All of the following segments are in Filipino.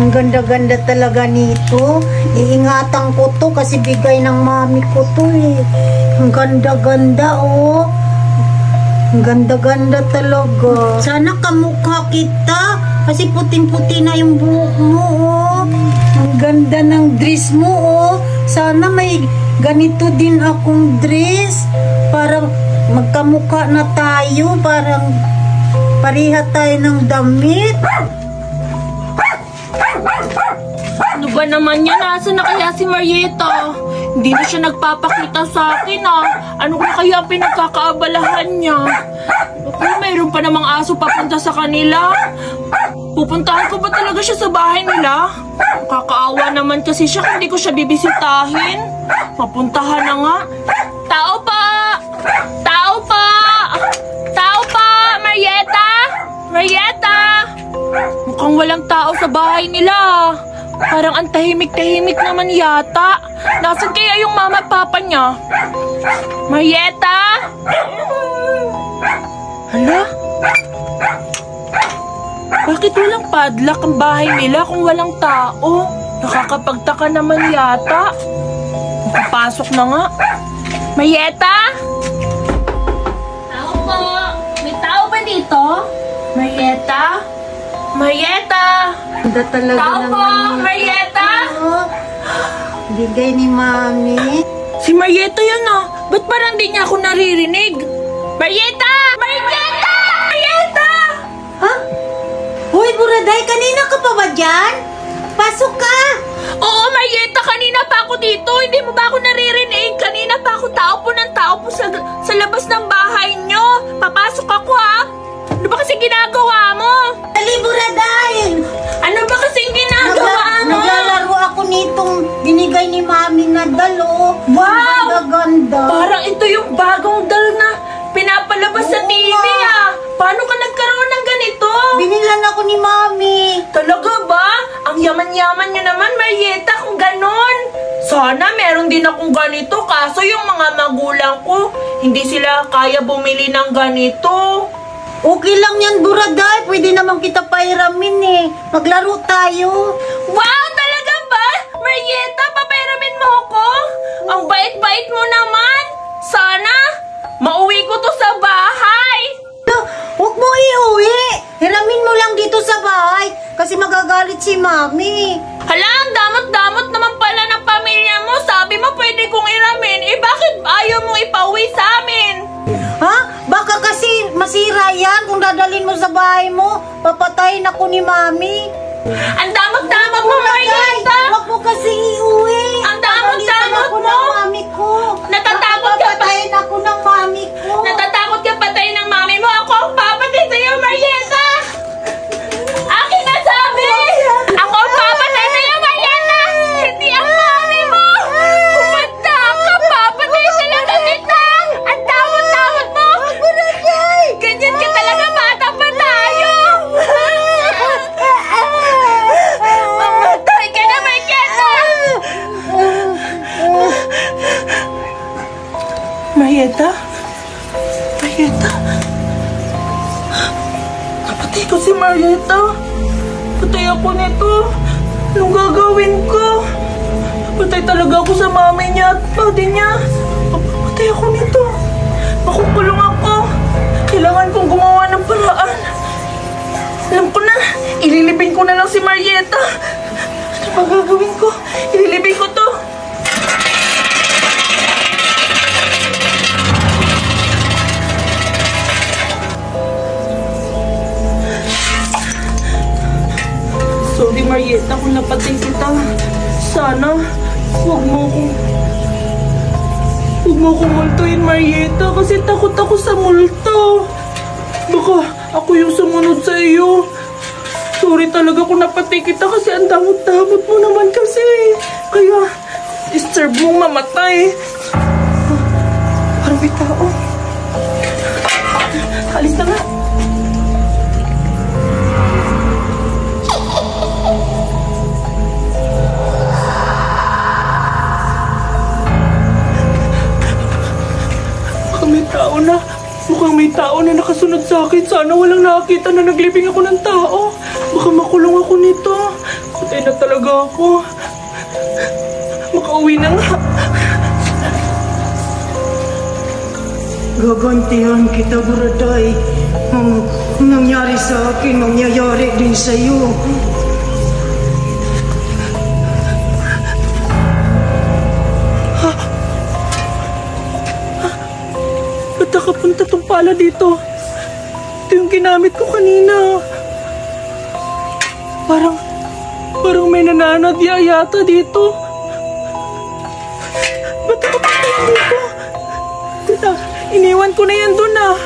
Ang ganda-ganda talaga nito. Iingatan ko to kasi bigay ng mami ko to eh. Ang ganda-ganda oh. Ang ganda-ganda talaga. Sana kamukha kita kasi puting-puti na yung buhok mo oh. Ang ganda ng dress mo oh. Sana may ganito din akong dress para magkamukha na tayo. Parang pareha tayo ng damit. Ano ba naman yan? Nasaan na kaya si Marieta? Hindi na siya nagpapakita sa akin ah. Ano na kaya pinagkakaabalahan niya? Kung mayroon pa namang aso papunta sa kanila, pupuntahan ko ba talaga siya sa bahay nila? Kakaawa naman kasi siya kung hindi ko siya bibisitahin. Mapuntahan na nga. Tao pa! Tao pa! Tao pa! Marieta! Marieta! Mukhang walang tao sa bahay nila. Parang ang tahimik-tahimik naman yata. Nasaan kaya yung mama at papa niya? Marieta? Hala? Bakit walang padlock ang bahay nila kung walang tao? Nakakapagtaka naman yata. Makapasok na nga. Marieta? Tao po. May tao ba dito? Marieta? Marieta! Ganda talaga Tao ng po! Marieta! Bigay ni mami. Si Marieta yun ah! Ba't parang di niya ako naririnig? Marieta! Marieta! Marieta! Ha? Hoy, Buraday, kanina ka pa ba dyan? Pasok ka! Oo, Marieta! Kanina pa ako dito! Hindi mo ba ako naririnig? Kanina pa ako tao po sa labas ng bahay nyo! Papasok ako ha! Ano ba kasing ginagawa mo? Dali, Buraday! Ano ba kasing ginagawa mo? Naglalaro ako nitong binigay ni mami na dalo. Wow! Ganda. Parang ito yung bagong dal na pinapalabas sa TV ah. Paano ka nagkaroon ng ganito? Binilan ako ni mami. Talaga ba? Ang yaman-yaman nyo naman, Marieta, kung ganon. Sana meron din akong ganito, kaso yung mga magulang ko, hindi sila kaya bumili ng ganito. Okay lang yan, Buraday. Pwede naman kita pairamin eh. Maglaro tayo. Wow, talaga ba? Marieta, papairamin mo ako? Ang bait-bait mo naman. Sana mauwi ko to sa bahay. Huwag mo iuwi. Hiramin mo lang dito sa bahay kasi magagalit si mami. Hala, ang damot-damot naman pala ng pamilya mo. Sabi mo pwede kong iramin. Eh bakit ayaw mong ipauwi sa amin? Ha? Baka kasi masira yan kung dadalhin mo sa bahay mo. Papatayin ako ni mami. Ang damot-damot mo, Marieta. Huwag mo kasi iuwi. Ang damot-damot mo. Ng mami ko. Natatakot ka pa. Papatayin ako ng mami ko. Natatakot ka patayin ng mami mo. Ako ang papatay sa'yo, Marieta. Akin na sabi. Ako ang papatay sa'yo, Marieta. Hindi ang mami mo. Kumanda ka, papatay talaga kita. Ang damot-damot mo. Ganyan ka talaga, bata pa tayo. Mamatay ka na, Marieta. Marieta? Marieta? Napatay ko si Marieta. Patay ako nito. Anong gagawin ko? Napatay talaga ako sa mami niya at daddy niya. Patay ako nito. Makukulong ako. Kailangan kong gumawa ng paraan. Alam ko na. Ililibing ko na lang si Marieta. Ano ba gagawin ko? Ililibing ko to. Sorry, Marieta, kung napatay kita. Sana, huwag mo akong multuin, Marieta, kasi takot ako sa multo. Baka ako yung sumunod sa iyo. Sorry talaga kung napatay kita kasi ang damot-damot mo naman kasi. Kaya, deserve mong mamatay. Parang may tao. Alis na nga. Mukhang may tao na nakasunod sa akin. Sana walang nakakita na naglibing ako ng tao. Baka makulong ako nito. Patay maaga ako. Makauwi na nga. Gagantihan kita, Buraday. Ang nangyari sa akin, mangyayari din sa'yo. Ba't nakapunta tong pala dito? Ito yung ginamit ko kanina. Parang may nananadya yata dito. Ba't nakapunta yan dito? Tita, iniwan ko na yan dun ah.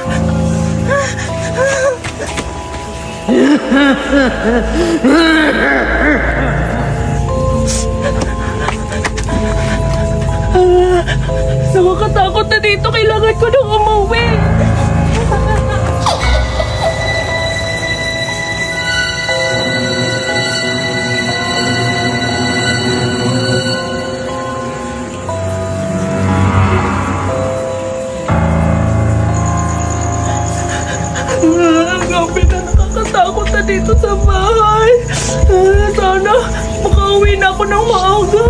Nakakatakot na dito. Kailangan ko nang umuwi. Gabi na, nakakatakot na dito sa bahay. Sana makauwi na ako ng maaga.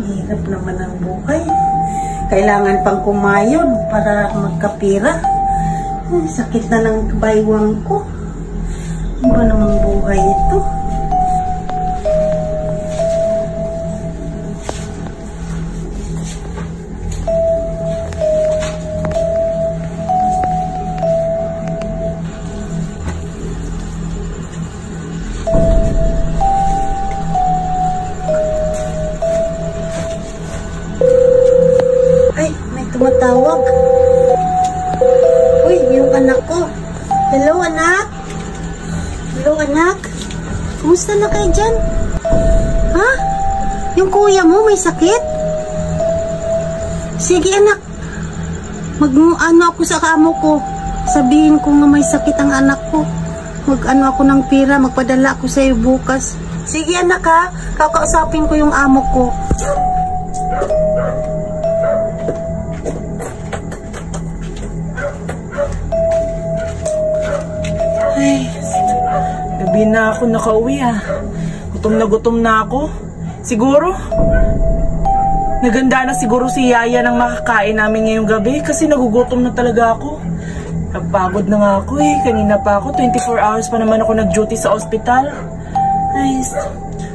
Hirap naman ang buhay. Kailangan pang kumayod para magkapira. Sakit na ng baywang ko. Ano ba namang buhay ito? Tumatawag. Uy, yung anak ko. Hello, anak. Hello, anak. Kumusta na kayo dyan? Ha? Yung kuya mo may sakit? Sige, anak. Mag-ano ako sa kamo ko. Sabihin ko nga may sakit ang anak ko. Mag-ano ako ng pira. Magpadala ako sa iyo bukas. Sige, anak ha. Kakausapin ko yung amo ko. Ay, gabi na ako nakauwi ah. Gutom na ako. Siguro, naganda na siguro si Yaya ng makakain namin ngayong gabi kasi nagugutom na talaga ako. Napagod na nga ako eh. Kanina pa ako, 24 hours pa naman ako nag-duty sa ospital. Ay,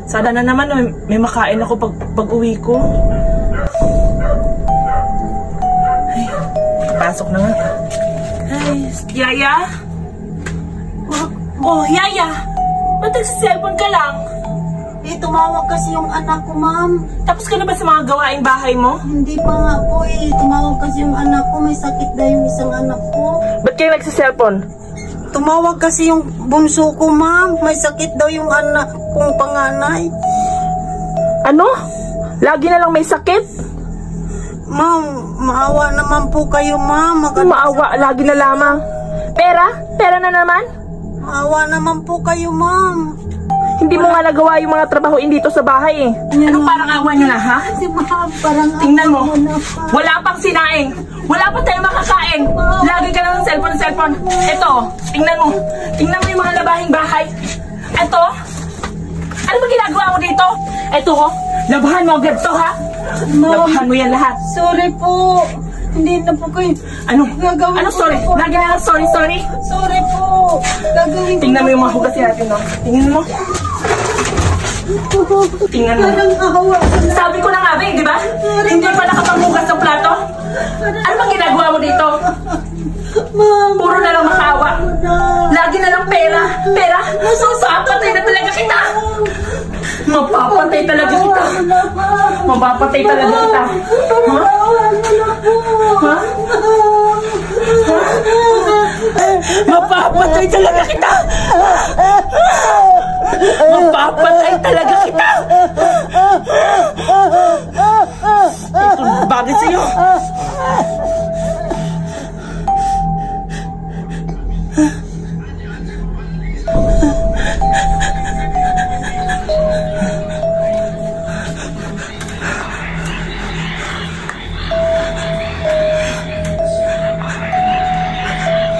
sana na naman may makain ako pag uwi ko. Ay, pasok na nga. Ay, Yaya? Oh, Yaya! Ba't nagsiselfon ka lang? Eh, tumawag kasi yung anak ko, ma'am. Tapos ka na ba sa mga gawaing bahay mo? Hindi pa nga po eh. Tumawag kasi yung anak ko. May sakit daw yung isang anak ko. Ba't kayo nagsiselfon? Tumawag kasi yung bunso ko, ma'am. May sakit daw yung anak kong panganay. Ano? Lagi na lang may sakit? Ma'am, maawa naman po kayo, ma'am. Maawa, lagi na lamang. Pera? Pera na naman? Maawa naman po kayo, ma'am. Hindi mo nga nagawa yung mga trabahoin dito sa bahay eh. Ano parang awa nyo na, ha? Si ma'am, parang tingnan mo, wala pang sinaing. Wala pa tayong makakain. Lagi ka lang ng cellphone. Ito, tingnan mo. Tingnan mo yung mga labahing bahay. Ito, ano ba ginagawa mo dito? Ito, labahan mo agad to, ha? Labahan mo yan lahat. Sorry po. Hindi na po kayo. Ano? Gagawin Ano ko sorry? po. Lagi na lang sorry. Sorry po. Gagawin ko. Tingnan mo yung mga hugas natin, no? Tingnan mo. Tingnan mo. Parang ahawa ko na. Sabi ko na nga ba, di ba? Hindi pa nakapaghugas ng plato. Ano Mapapatay talaga kita. Mapapatay talaga kita. Ha? Ha? Mapapatay talaga kita. Mapapatay talaga kita. Ito bagay sa'yo.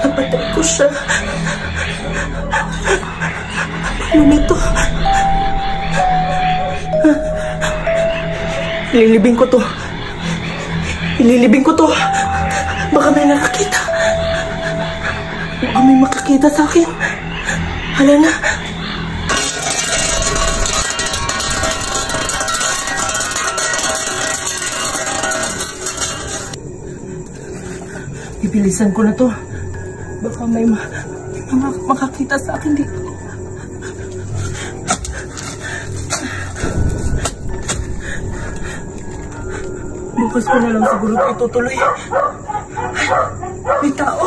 Napatay ko siya. Ano nito? Ililibing ko to. Ililibing ko to. Baka may nakakita. Baka may makakita sa akin. Hala na. Ibilisan ko na to. Baka may makakita sa akin dito. Bukas ko na lang siguro ito tuloy. May tao.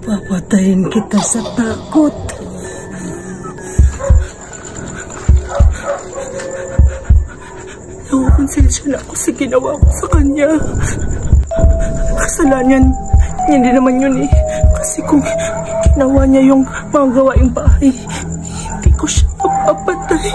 Papatayin kita sa takot. Nakukonsensya na ako sa ginawa ko sa kanya. Kasalanan, hindi naman yun eh. Kasi kung ginawa niya yung mga gawaing bahay, hindi ko siya mapapatay.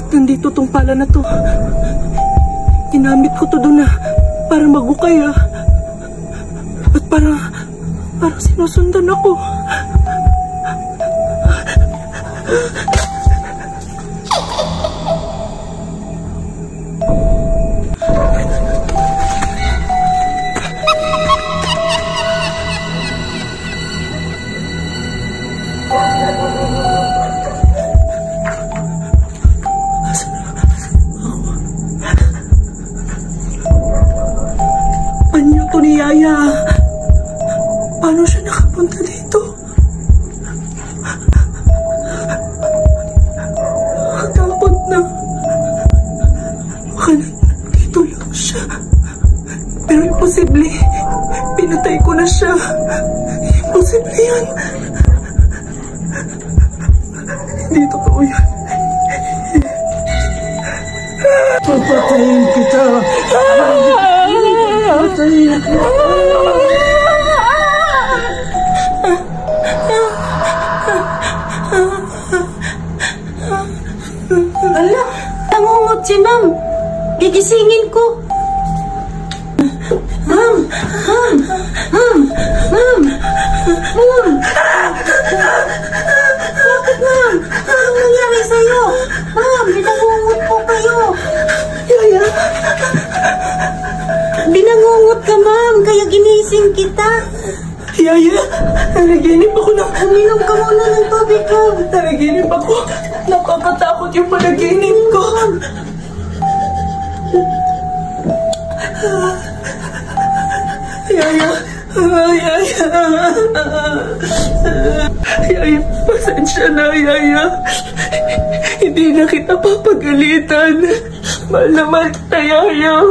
Nandito tong pala na to. Ginamit ko to doon na para magukay ah. At parang sinusundan ako. Yaya, paano siya nakapunta dito? Takot na. Baka dito lang siya. Pero imposible. Pinatay ko na siya. Imposible yan. Hindi totoo yan. Papatayin kita. Papatayin kita. Ala, nangungot si Ma'am. Gigisingin ko. Ma'am! Ma'am! Ma'am! Ma'am! Ma'am! Bakit, Ma'am? Anong nangyari sa'yo? Ma'am, binangungot po kayo. Yaya! Binangungot ka, Ma'am, kaya ginising kita. Yaya! Nanaginip ako na. Uminom ka muna ng tubig ko. Nanaginip ako. Nakakatakot yung panaginip ko. Yaya! Yaya! Yaya, pasensya na, Yaya. Hindi na kita papagalitan. Mahal na mahal kita, Yaya.